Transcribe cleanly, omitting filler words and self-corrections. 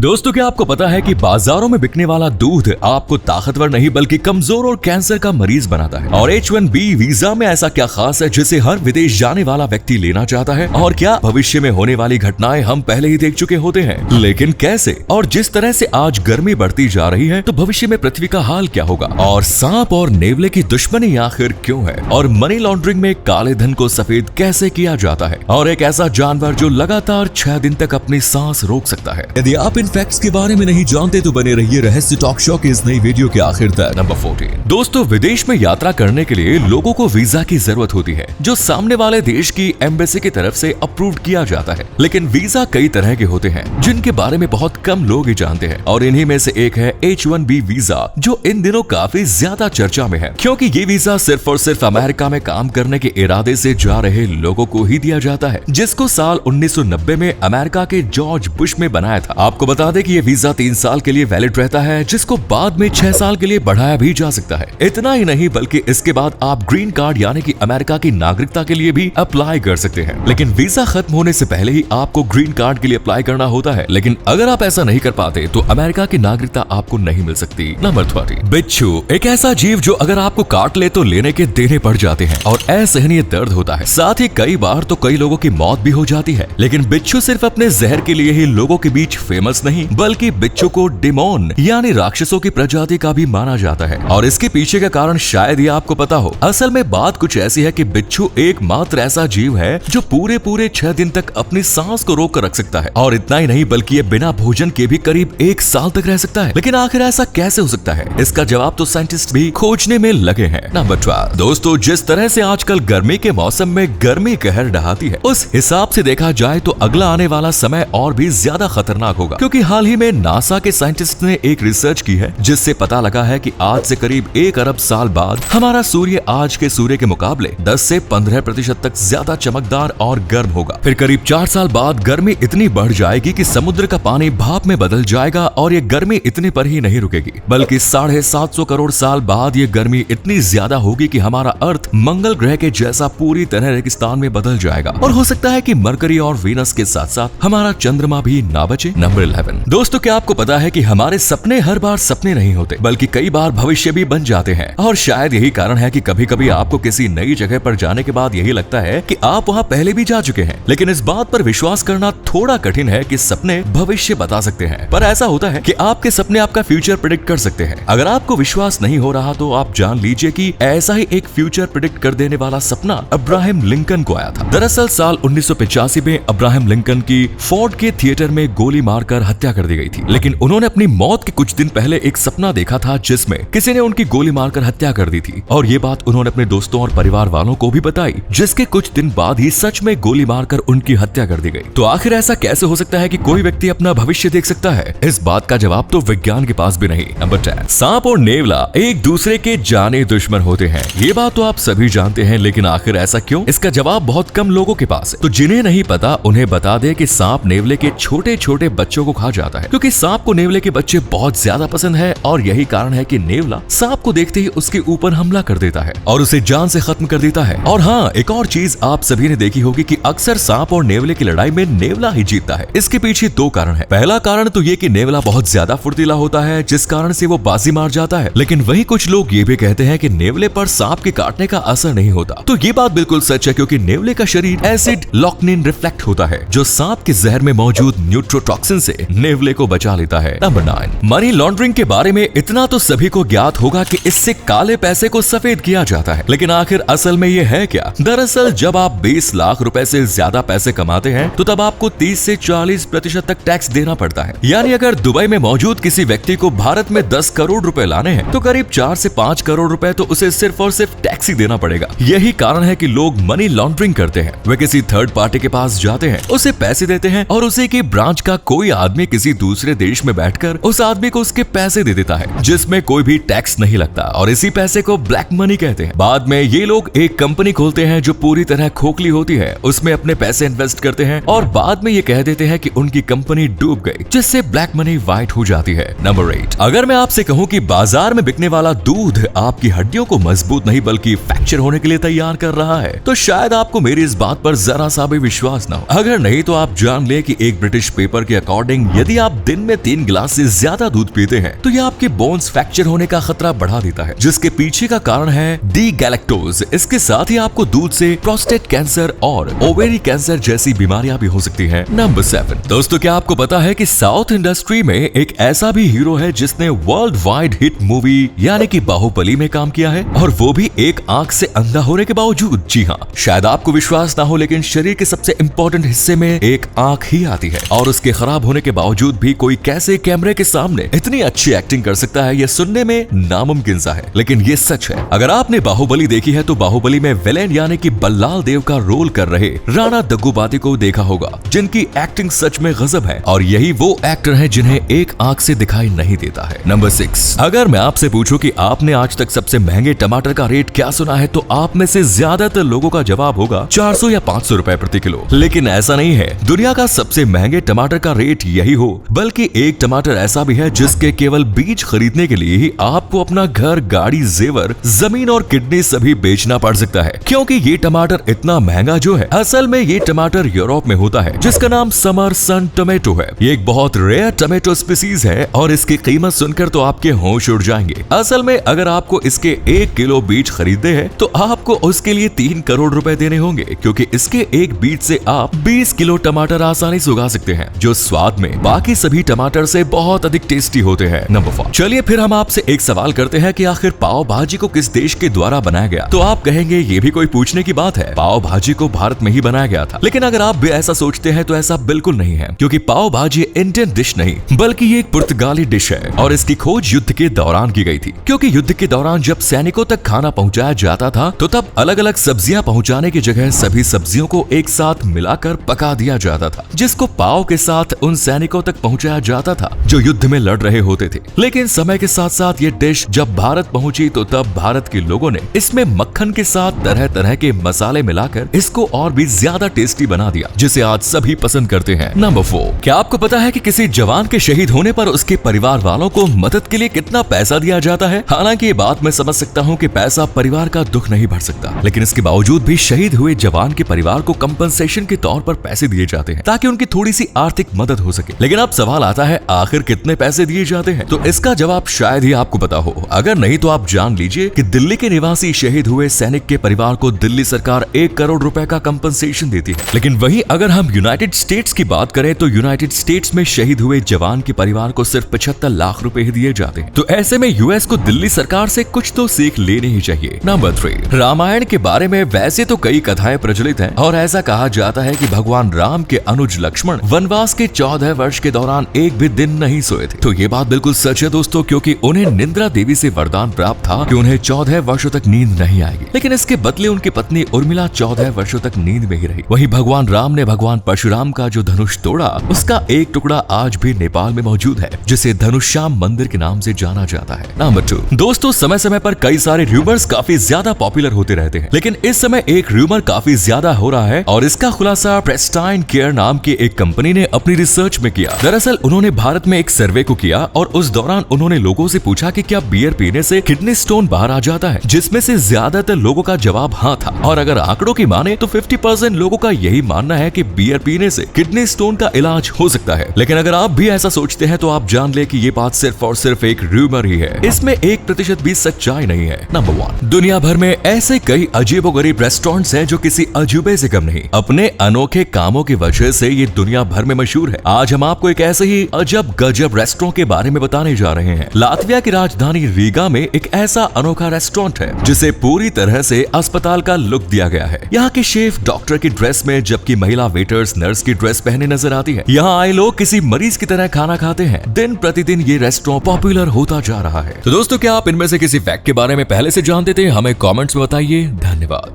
दोस्तों, क्या आपको पता है कि बाजारों में बिकने वाला दूध आपको ताकतवर नहीं बल्कि कमजोर और कैंसर का मरीज बनाता है। और H1B वीजा में ऐसा क्या खास है जिसे हर विदेश जाने वाला व्यक्ति लेना चाहता है? और क्या भविष्य में होने वाली घटनाएं हम पहले ही देख चुके होते हैं, लेकिन कैसे? और जिस तरह से आज गर्मी बढ़ती जा रही है तो भविष्य में पृथ्वी का हाल क्या होगा? और सांप और नेवले की दुश्मनी आखिर क्यों है? और मनी लॉन्ड्रिंग में काले धन को सफेद कैसे किया जाता है? और एक ऐसा जानवर जो लगातार 6 दिन तक अपनी सांस रोक सकता है। यदि आप इन फैक्ट्स के बारे में नहीं जानते तो बने रहिए रहस्य टॉक शो की इस नई वीडियो के आखिर तक। नंबर 14। दोस्तों, विदेश में यात्रा करने के लिए लोगों को वीजा की जरूरत होती है, जो सामने वाले देश की एम्बेसी की तरफ से अप्रूव किया जाता है। लेकिन वीजा कई तरह के होते हैं जिनके बारे में बहुत कम लोग ही जानते हैं, और इन्हीं में से एक है H1B वीजा, जो इन दिनों काफी ज्यादा चर्चा में है, क्योंकि ये वीजा सिर्फ और सिर्फ अमेरिका में काम करने के इरादे से जा रहे लोगों को ही दिया जाता है, जिसको साल 1990 में अमेरिका के जॉर्ज बुश में बनाया था। आपको बता दें कि ये वीजा 3 साल के लिए वैलिड रहता है, जिसको बाद में 6 साल के लिए बढ़ाया भी जा सकता है। इतना ही नहीं बल्कि इसके बाद आप ग्रीन कार्ड यानी कि अमेरिका की नागरिकता के लिए भी अप्लाई कर सकते हैं। लेकिन वीजा खत्म होने से पहले ही आपको ग्रीन कार्ड के लिए अप्लाई करना होता है, लेकिन अगर आप ऐसा नहीं कर पाते तो अमेरिका की नागरिकता आपको नहीं मिल सकती। नंबर 30। बिच्छू एक ऐसा जीव जो अगर आपको काट ले तो लेने के देने पड़ जाते हैं और असहनीय दर्द होता है। साथ ही कई बार तो कई लोगों की मौत भी हो जाती है। लेकिन बिच्छू सिर्फ अपने जहर के लिए ही लोगों के बीच फेमस नहीं, बल्कि बिच्छू को डेमोन यानी राक्षसों की प्रजाति का भी माना जाता है। और इसके पीछे का कारण शायद ये आपको पता हो। असल में बात कुछ ऐसी है कि बिच्छू एकमात्र ऐसा जीव है जो पूरे 6 दिन तक अपनी सांस को रोक कर रख सकता है। और इतना ही नहीं बल्कि ये बिना भोजन के भी करीब 1 साल तक रह सकता है। लेकिन आखिर ऐसा कैसे हो सकता है? इसका जवाब तो साइंटिस्ट भी खोजने में लगे हैं। नंबर 12। दोस्तों, जिस तरह से आजकल गर्मी के मौसम में गर्मी कहर ढहाती है, उस हिसाब से देखा जाए तो अगला आने वाला समय और भी ज्यादा खतरनाक होगा, क्योंकि हाल ही में नासा के साइंटिस्ट ने एक रिसर्च की है जिससे पता लगा है कि आज से करीब 1 अरब साल बाद हमारा सूर्य आज के सूर्य के मुकाबले 10 से 15% तक ज्यादा चमकदार और गर्म होगा। फिर करीब 4 साल बाद गर्मी इतनी बढ़ जाएगी कि समुद्र का पानी भाप में बदल जाएगा, और ये गर्मी इतने पर ही नहीं रुकेगी, बल्कि 750 करोड़ साल बाद ये गर्मी इतनी ज्यादा होगी कि हमारा अर्थ मंगल ग्रह के जैसा पूरी तरह रेगिस्तान में बदल जाएगा, और हो सकता है कि मरकरी और वीनस के साथ साथ हमारा चंद्रमा भी ना बचे। नंबर 11। दोस्तों, क्या आपको पता है कि हमारे सपने हर बार सपने नहीं होते, बल्कि कई बार भविष्य भी बन जाते हैं। और शायद यही कारण है कि कभी कभी आपको किसी नई जगह पर जाने के बाद यही लगता है कि आप वहाँ पहले भी जा चुके हैं। लेकिन इस बात पर विश्वास करना थोड़ा कठिन है कि सपने भविष्य बता सकते हैं, पर ऐसा होता है कि आपके सपने आपका फ्यूचर प्रेडिक्ट कर सकते हैं। अगर आपको विश्वास नहीं हो रहा तो आप जान लीजिए कि ऐसा ही एक फ्यूचर प्रेडिक्ट कर देने वाला सपना अब्राहम लिंकन को आया था। दरअसल साल 1985 में अब्राहम लिंकन की फोर्ड के थिएटर में गोली मारकर हत्या कर दी गई थी। लेकिन उन्होंने अपनी मौत के कुछ दिन पहले एक सपना देखा था जिसमें किसी ने उनकी गोली मारकर हत्या कर दी थी, और ये बात उन्होंने अपने दोस्तों और परिवार वालों को भी बताई, जिसके कुछ दिन बाद ही सच में गोली मारकर उनकी हत्या कर दी गई। तो आखिर ऐसा कैसे हो सकता है कि कोई व्यक्ति अपना भविष्य देख सकता है? इस बात का जवाब तो विज्ञान के पास भी नहीं। नंबर 10। सांप और नेवला एक दूसरे के जाने दुश्मन होते हैं। ये बात तो आप सभी जानते हैं, लेकिन आखिर ऐसा क्यों? इसका जवाब बहुत कम लोगों के पास है। तो जिन्हें नहीं पता उन्हें बता दे कि सांप नेवले के छोटे छोटे बच्चों को खा जाता है, क्योंकि सांप को नेवले के बच्चे बहुत ज्यादा पसंद है, और यही कारण है कि नेवला सांप को देखते ही उसके ऊपर हमला कर देता है और उसे जान से खत्म कर देता है। और हाँ, एक और चीज आप सभी ने देखी होगी कि अक्सर सांप और नेवले की लड़ाई में नेवला ही जीतता है। इसके पीछे 2 कारण है। पहला कारण तो ये कि नेवला बहुत ज्यादा फुर्तीला होता है, जिस कारण से वो बाजी मार जाता है। लेकिन वही कुछ लोग ये भी कहते हैं कि नेवले पर सांप के काटने का असर नहीं होता। तो ये बात बिल्कुल सच है, क्योंकि नेवले का शरीर एसिड लॉक्निन रिफ्लेक्ट होता है, जो सांप के जहर में मौजूद न्यूट्रोटॉक्सिन से नेवले को बचा लेता है। नंबर 9। मनी लॉन्ड्रिंग के बारे में इतना तो सभी को ज्ञात होगा कि इससे काले पैसे को सफेद किया जाता है, लेकिन आखिर असल में ये है क्या? दरअसल जब आप 20 लाख रुपए से ज्यादा पैसे कमाते हैं तो तब आपको 30 से 40% तक टैक्स देना पड़ता है। यानी अगर दुबई में मौजूद किसी व्यक्ति को भारत में 10 करोड़ रुपए लाने हैं तो करीब 4 से 5 करोड़ रुपए तो उसे सिर्फ और सिर्फ टैक्स ही देना पड़ेगा। यही कारण है कि लोग मनी लॉन्ड्रिंग करते हैं। वे किसी थर्ड पार्टी के पास जाते हैं, उसे पैसे देते हैं, और उसी की ब्रांच का कोई आदमी किसी दूसरे देश में बैठकर उस आदमी को उसके पैसे दे देता है, जिसमें कोई भी टैक्स नहीं लगता, और इसी पैसे को ब्लैक मनी कहते हैं। बाद में ये लोग एक कंपनी खोलते हैं जो पूरी तरह खोखली होती है, उसमें अपने पैसे इन्वेस्ट करते हैं, और बाद में ये कह देते हैं कि उनकी कंपनी डूब गई, जिससे ब्लैक मनी व्हाइट हो जाती है। नंबर 8। अगर मैं आपसे कहूँ कि बाजार में बिकने वाला दूध आपकी हड्डियों को मजबूत नहीं बल्कि फ्रैक्चर होने के लिए तैयार कर रहा है, तो शायद आपको मेरी इस बात पर जरा सा भी विश्वास न हो। अगर नहीं तो आप जान ले कि एक ब्रिटिश पेपर के अकॉर्डिंग यदि आप दिन में 3 गिलास से ज्यादा दूध पीते हैं तो यह आपके बोन्स फ्रैक्चर होने का खतरा बढ़ा देता है, जिसके पीछे का कारण है डी गैलेक्टोज। इसके साथ ही आपको दूध से प्रोस्टेट कैंसर और ओवेरी कैंसर जैसी बीमारियां भी हो सकती हैं। नंबर 7 दोस्तों, क्या आपको पता है कि साउथ इंडस्ट्री में एक ऐसा भी हीरो है जिसने वर्ल्ड वाइड हिट मूवी यानी कि बाहुबली में काम किया है, और वो भी एक आंख से अंधा होने के बावजूद। जी हाँ, शायद आपको विश्वास ना हो, लेकिन शरीर के सबसे इंपॉर्टेंट हिस्से में एक आंख ही आती है, और उसके खराब होने के बावजूद भी कोई कैसे कैमरे के सामने इतनी अच्छी एक्टिंग कर सकता है, यह सुनने में नामुमकिन सा है, लेकिन ये सच है। अगर आपने बाहुबली देखी है तो बाहुबली में विलेन यानी कि बल्लाल देव का रोल कर रहे राणा दग्गुबाती को देखा होगा, जिनकी एक्टिंग सच में गजब है, और यही वो एक्टर हैं जिन्हें एक आंख से दिखाई नहीं देता है। नंबर 6, अगर मैं आपसे पूछूं कि आपने आज तक सबसे महंगे टमाटर का रेट क्या सुना है, तो आप में से ज्यादातर लोगों का जवाब होगा 400 या 500 रुपए प्रति किलो। लेकिन ऐसा नहीं है, दुनिया का सबसे महंगे टमाटर का रेट यही हो, बल्कि एक टमाटर ऐसा भी है जिसके केवल बीज खरीदने के लिए ही आपको अपना घर, गाड़ी, जेवर, जमीन और किडनी सभी बेचना पड़ सकता है, क्योंकि ये टमाटर इतना महंगा जो है। असल में ये टमाटर यूरोप में होता है, जिसका नाम समर सन टोमेटो है। ये एक बहुत रेयर टोमेटो स्पीसीज है, और इसकी कीमत सुनकर तो आपके होश उड़ जाएंगे। असल में अगर आपको इसके 1 किलो बीज खरीदने हैं तो आपको उसके लिए 3 करोड़ रुपए देने होंगे, क्योंकि इसके एक बीज से आप 20 किलो टमाटर आसानी से उगा सकते हैं, जो स्वाद में बाकी सभी टमाटर से बहुत अधिक टेस्टी होते हैं। नंबर 4, चलिए फिर हम आपसे एक सवाल करते हैं कि आखिर पाव भाजी को किस देश के द्वारा बनाया गया। तो आप कहेंगे ये भी कोई पूछने की बात है, पाव भाजी को भारत में ही बनाया गया था। लेकिन अगर आप भी ऐसा सोचते हैं तो ऐसा बिल्कुल नहीं है, क्योंकि पाव भाजी इंडियन डिश नहीं बल्कि ये एक पुर्तगाली डिश है, और इसकी खोज युद्ध के दौरान की गई थी। क्योंकि युद्ध के दौरान जब सैनिकों तक खाना पहुंचाया जाता था तो तब अलग अलग सब्जियां पहुंचाने की जगह सभी सब्जियों को एक साथ मिलाकर पका दिया जाता था, जिसको पाव के साथ उन सैनिकों तक पहुंचाया जाता था जो युद्ध में लड़ रहे होते थे। लेकिन समय के साथ साथ ये डिश जब भारत पहुंची तो तब भारत के लोगों ने इसमें मक्खन के साथ तरह तरह के मसाले मिलाकर इसको और भी ज्यादा टेस्टी बना दिया, जिसे आज सभी पसंद करते हैं। नंबर 4, क्या आपको पता है कि किसी जवान के शहीद होने पर उसके परिवार वालों को मदद के लिए कितना पैसा दिया जाता है? हालांकि ये बात मैं समझ सकता हूँ कि पैसा परिवार का दुख नहीं भर सकता, लेकिन इसके बावजूद भी शहीद हुए जवान के परिवार को कंपनसेशन के तौर पर पैसे दिए जाते हैं, ताकि उनकी थोड़ी सी आर्थिक मदद हो सके। लेकिन अब सवाल आता है, आखिर कितने पैसे दिए जाते हैं? तो इसका जवाब शायद ही आपको पता हो। अगर नहीं तो आप जान लीजिए कि दिल्ली के निवासी शहीद हुए सैनिक के परिवार को दिल्ली सरकार 1 करोड़ रुपए का कंपनसेशन देती है। लेकिन वहीं अगर हम यूनाइटेड स्टेट्स की बात करें तो यूनाइटेड स्टेट्स में शहीद हुए जवान के परिवार को सिर्फ 75 लाख रुपए ही दिए जाते हैं। तो ऐसे में यूएस को दिल्ली सरकार से कुछ तो सीख लेनी ही चाहिए। नंबर 3, रामायण के बारे में वैसे तो कई कथाएं प्रचलित हैं, और ऐसा कहा जाता है कि भगवान राम के अनुज लक्ष्मण वनवास के 14 वर्ष के दौरान एक भी दिन नहीं सोए थे। तो ये बात बिल्कुल सच है दोस्तों, क्योंकि उन्हें निंद्रा देवी से वरदान प्राप्त था कि उन्हें 14 वर्षों तक नींद नहीं आएगी। लेकिन इसके बदले उनकी पत्नी उर्मिला 14 वर्षों तक नींद में ही रही। वहीं भगवान राम ने भगवान परशुराम का जो धनुष तोड़ा, उसका एक टुकड़ा आज भी नेपाल में मौजूद है, जिसे धनुष्याम मंदिर के नाम से जाना जाता है। नंबर 2, दोस्तों समय समय पर कई सारे रूमर्स काफी ज्यादा पॉपुलर होते रहते हैं, लेकिन इस समय एक रूमर काफी ज्यादा हो रहा है, और इसका खुलासा प्रेस्टाइन केयर नाम की एक कंपनी ने अपनी रिसर्च में किया। दरअसल उन्होंने भारत में एक सर्वे को किया, और उस दौरान उन्होंने लोगों से पूछा कि क्या बियर पीने से किडनी स्टोन बाहर आ जाता है, जिसमें से ज्यादातर लोगों का जवाब हाँ था। और अगर आंकड़ों की माने तो 50% लोगों का यही मानना है कि बियर पीने से किडनी स्टोन का इलाज हो सकता है। लेकिन अगर आप भी ऐसा सोचते हैं तो आप जान ले कि ये बात सिर्फ और सिर्फ एक रूमर ही है, इसमें 1% भी सच्चाई नहीं है। नंबर 1, दुनिया भर में ऐसे कई अजीबोगरीब रेस्टोरेंट्स हैं जो किसी अजूबे से कम नहीं। अपने अनोखे कामों की वजह से ये दुनिया भर में मशहूर है। आज हम आपको एक ऐसे ही अजब गजब रेस्टोरेंट के बारे में बताने जा रहे हैं। लातविया की राजधानी रीगा में एक ऐसा अनोखा रेस्टोरेंट है जिसे पूरी तरह से अस्पताल का लुक दिया गया है। यहाँ के शेफ डॉक्टर की ड्रेस में, जबकि महिला वेटर्स नर्स की ड्रेस पहने नजर आती है। यहाँ आए लोग किसी मरीज की तरह खाना खाते हैं। दिन प्रतिदिन ये रेस्टोरेंट पॉपुलर होता जा रहा है। तो दोस्तों, क्या आप इनमें से किसी फैक्ट के बारे में पहले से जानते थे? हमें कमेंट्स में बताइए। धन्यवाद।